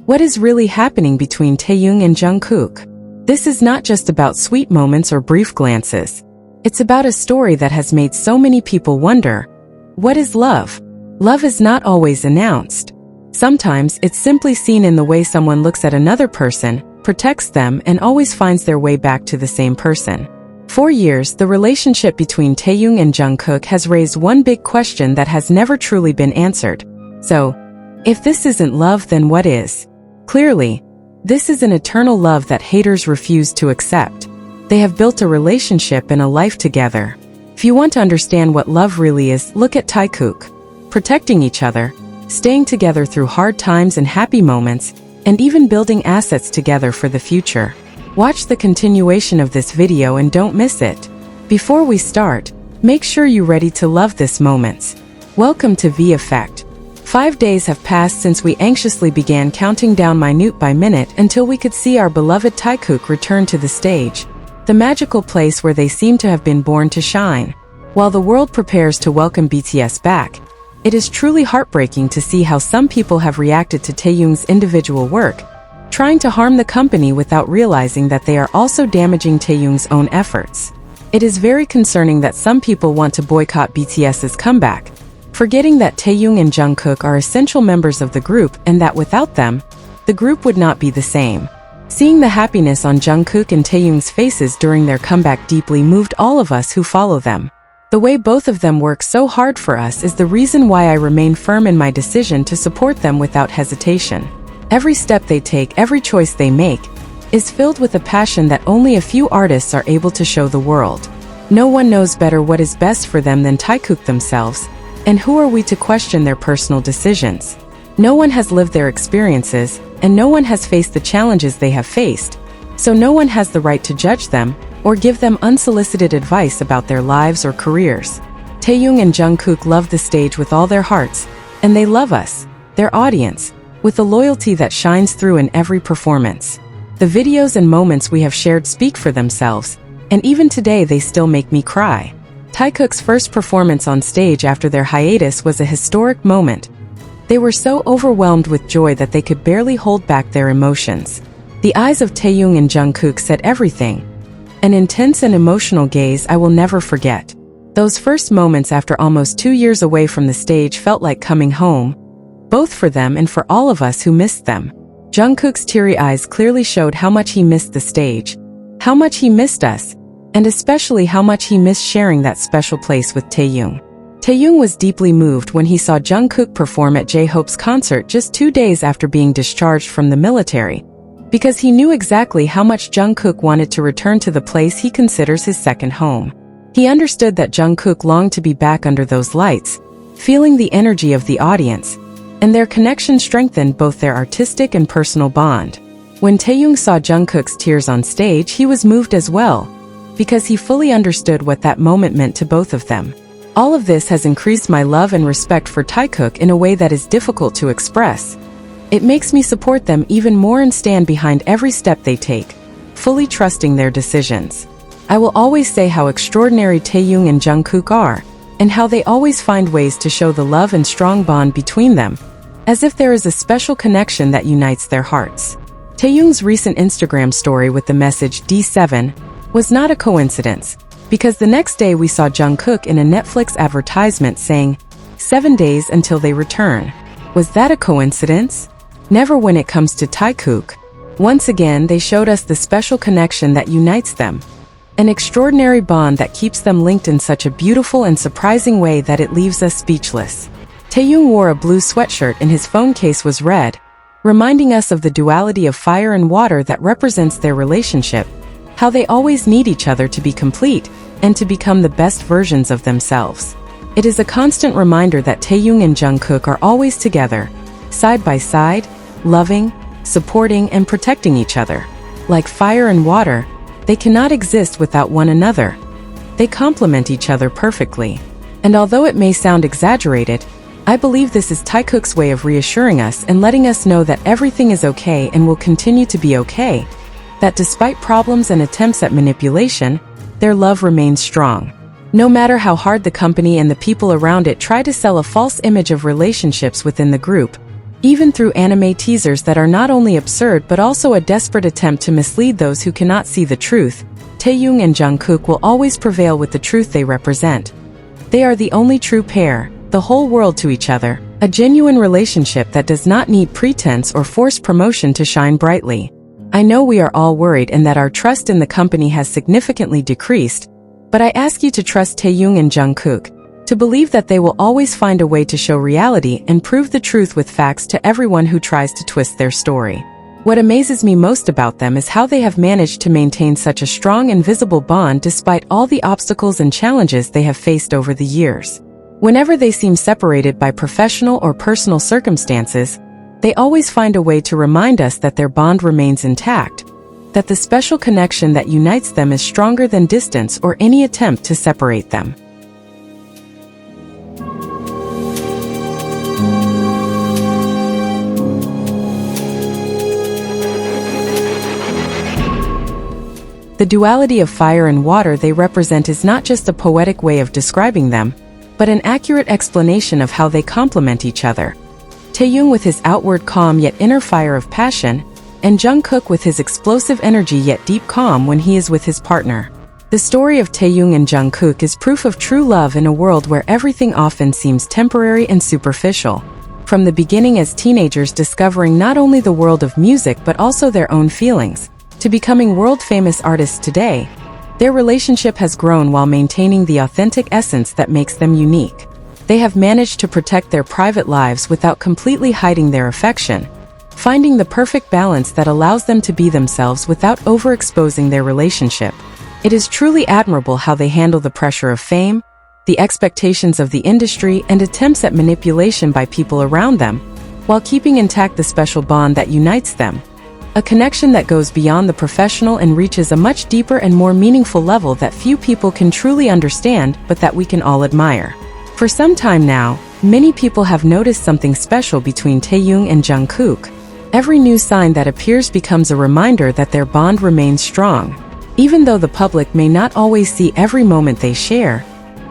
What is really happening between Taehyung and Jungkook? This is not just about sweet moments or brief glances. It's about a story that has made so many people wonder, what is love? Love is not always announced. Sometimes it's simply seen in the way someone looks at another person, protects them, and always finds their way back to the same person. For years, the relationship between Taehyung and Jungkook has raised one big question that has never truly been answered. So, if this isn't love, then what is? Clearly, this is an eternal love that haters refuse to accept. They have built a relationship and a life together. If you want to understand what love really is, look at Taikok. Protecting each other, staying together through hard times and happy moments, and even building assets together for the future. Watch the continuation of this video and don't miss it. Before we start, make sure you're ready to love this moments. Welcome to V Effect. 5 days have passed since we anxiously began counting down minute by minute until we could see our beloved Taekook return to the stage, the magical place where they seem to have been born to shine. While the world prepares to welcome BTS back, it is truly heartbreaking to see how some people have reacted to Taehyung's individual work, trying to harm the company without realizing that they are also damaging Taehyung's own efforts. It is very concerning that some people want to boycott BTS's comeback, forgetting that Taehyung and Jungkook are essential members of the group and that without them, the group would not be the same. Seeing the happiness on Jungkook and Taehyung's faces during their comeback deeply moved all of us who follow them. The way both of them work so hard for us is the reason why I remain firm in my decision to support them without hesitation. Every step they take, every choice they make, is filled with a passion that only a few artists are able to show the world. No one knows better what is best for them than Taekook themselves, and who are we to question their personal decisions? No one has lived their experiences, and no one has faced the challenges they have faced, so no one has the right to judge them or give them unsolicited advice about their lives or careers. Taehyung and Jungkook love the stage with all their hearts, and they love us, their audience, with a loyalty that shines through in every performance. The videos and moments we have shared speak for themselves, and even today they still make me cry. Taekook's first performance on stage after their hiatus was a historic moment. They were so overwhelmed with joy that they could barely hold back their emotions. The eyes of Taehyung and Jungkook said everything. An intense and emotional gaze I will never forget. Those first moments after almost 2 years away from the stage felt like coming home, both for them and for all of us who missed them. Jungkook's teary eyes clearly showed how much he missed the stage, how much he missed us, and especially how much he missed sharing that special place with Taehyung. Taehyung was deeply moved when he saw Jungkook perform at J-Hope's concert just 2 days after being discharged from the military, because he knew exactly how much Jungkook wanted to return to the place he considers his second home. He understood that Jungkook longed to be back under those lights, feeling the energy of the audience, and their connection strengthened both their artistic and personal bond. When Taehyung saw Jungkook's tears on stage, he was moved as well, because he fully understood what that moment meant to both of them. All of this has increased my love and respect for Taekook in a way that is difficult to express. It makes me support them even more and stand behind every step they take, fully trusting their decisions. I will always say how extraordinary Taehyung and Jungkook are, and how they always find ways to show the love and strong bond between them, as if there is a special connection that unites their hearts. Taehyung's recent Instagram story with the message D7 was not a coincidence, because the next day we saw Jungkook in a Netflix advertisement saying, 7 days until they return. Was that a coincidence? Never when it comes to Taekook. Once again, they showed us the special connection that unites them. An extraordinary bond that keeps them linked in such a beautiful and surprising way that it leaves us speechless. Taehyung wore a blue sweatshirt and his phone case was red, reminding us of the duality of fire and water that represents their relationship, how they always need each other to be complete and to become the best versions of themselves. It is a constant reminder that Taehyung and Jungkook are always together, side by side, loving, supporting, and protecting each other. Like fire and water, they cannot exist without one another. They complement each other perfectly. And although it may sound exaggerated, I believe this is Taekook's way of reassuring us and letting us know that everything is okay and will continue to be okay, that despite problems and attempts at manipulation, their love remains strong. No matter how hard the company and the people around it try to sell a false image of relationships within the group, even through anime teasers that are not only absurd but also a desperate attempt to mislead those who cannot see the truth. Taehyung and Jungkook will always prevail with the truth they represent. They are the only true pair, the whole world to each other, a genuine relationship that does not need pretense or forced promotion to shine brightly. I know we are all worried and that our trust in the company has significantly decreased, but I ask you to trust Taehyung and Jungkook, to believe that they will always find a way to show reality and prove the truth with facts to everyone who tries to twist their story. What amazes me most about them is how they have managed to maintain such a strong and visible bond despite all the obstacles and challenges they have faced over the years. Whenever they seem separated by professional or personal circumstances, they always find a way to remind us that their bond remains intact, that the special connection that unites them is stronger than distance or any attempt to separate them. The duality of fire and water they represent is not just a poetic way of describing them, but an accurate explanation of how they complement each other. Taehyung with his outward calm yet inner fire of passion, and Jungkook with his explosive energy yet deep calm when he is with his partner. The story of Taehyung and Jungkook is proof of true love in a world where everything often seems temporary and superficial. From the beginning as teenagers discovering not only the world of music but also their own feelings, to becoming world-famous artists today, their relationship has grown while maintaining the authentic essence that makes them unique. They have managed to protect their private lives without completely hiding their affection, finding the perfect balance that allows them to be themselves without overexposing their relationship. It is truly admirable how they handle the pressure of fame, the expectations of the industry, and attempts at manipulation by people around them, while keeping intact the special bond that unites them. A connection that goes beyond the professional and reaches a much deeper and more meaningful level that few people can truly understand but that we can all admire. For some time now, many people have noticed something special between Taehyung and Jungkook. Every new sign that appears becomes a reminder that their bond remains strong. Even though the public may not always see every moment they share,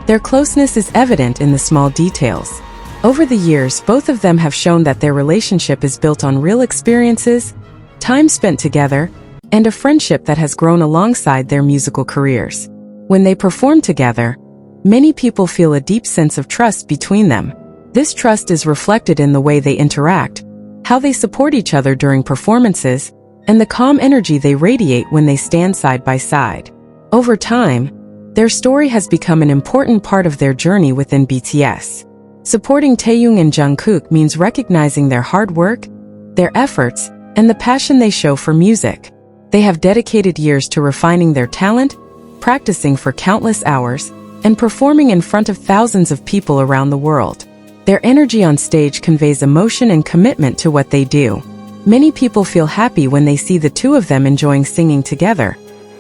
their closeness is evident in the small details. Over the years, both of them have shown that their relationship is built on real experiences, time spent together, and a friendship that has grown alongside their musical careers. When they perform together, many people feel a deep sense of trust between them. This trust is reflected in the way they interact, how they support each other during performances, and the calm energy they radiate when they stand side by side. Over time, their story has become an important part of their journey within BTS. Supporting Taehyung and Jungkook means recognizing their hard work, their efforts, and the passion they show for music. They have dedicated years to refining their talent, practicing for countless hours, and performing in front of thousands of people around the world. Their energy on stage conveys emotion and commitment to what they do. Many people feel happy when they see the two of them enjoying singing together,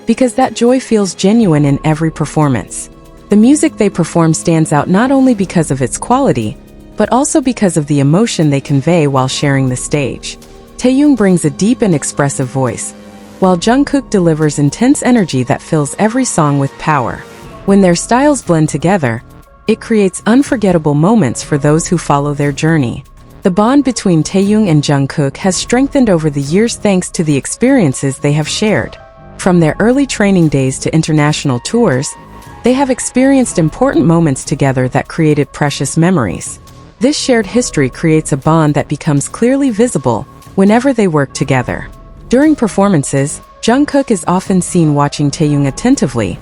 because that joy feels genuine in every performance. The music they perform stands out not only because of its quality, but also because of the emotion they convey while sharing the stage. Taehyung brings a deep and expressive voice, while Jungkook delivers intense energy that fills every song with power. When their styles blend together, it creates unforgettable moments for those who follow their journey. The bond between Taehyung and Jungkook has strengthened over the years thanks to the experiences they have shared. From their early training days to international tours, they have experienced important moments together that created precious memories. This shared history creates a bond that becomes clearly visible whenever they work together. During performances, Jungkook is often seen watching Taehyung attentively,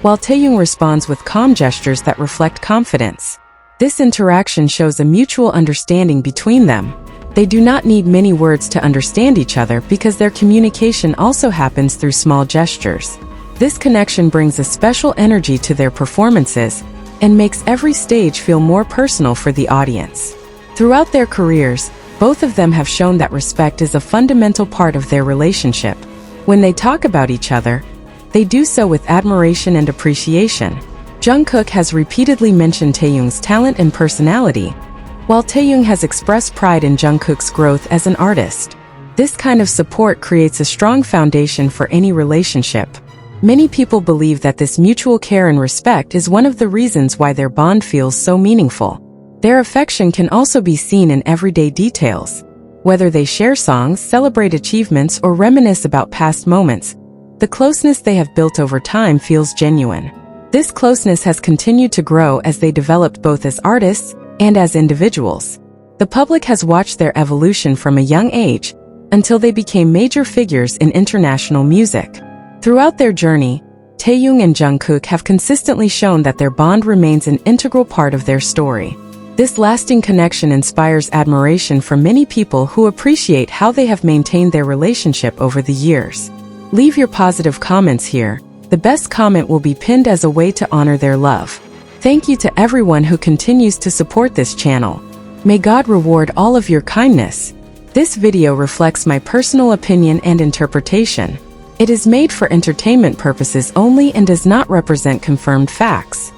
while Taehyung responds with calm gestures that reflect confidence. This interaction shows a mutual understanding between them. They do not need many words to understand each other because their communication also happens through small gestures. This connection brings a special energy to their performances and makes every stage feel more personal for the audience. Throughout their careers, both of them have shown that respect is a fundamental part of their relationship. When they talk about each other, they do so with admiration and appreciation. Jungkook has repeatedly mentioned Taehyung's talent and personality, while Taehyung has expressed pride in Jungkook's growth as an artist. This kind of support creates a strong foundation for any relationship. Many people believe that this mutual care and respect is one of the reasons why their bond feels so meaningful. Their affection can also be seen in everyday details. Whether they share songs, celebrate achievements, or reminisce about past moments, the closeness they have built over time feels genuine. This closeness has continued to grow as they developed both as artists and as individuals. The public has watched their evolution from a young age until they became major figures in international music. Throughout their journey, Taehyung and Jungkook have consistently shown that their bond remains an integral part of their story. This lasting connection inspires admiration from many people who appreciate how they have maintained their relationship over the years. Leave your positive comments here. The best comment will be pinned as a way to honor their love. Thank you to everyone who continues to support this channel. May God reward all of your kindness. This video reflects my personal opinion and interpretation. It is made for entertainment purposes only and does not represent confirmed facts.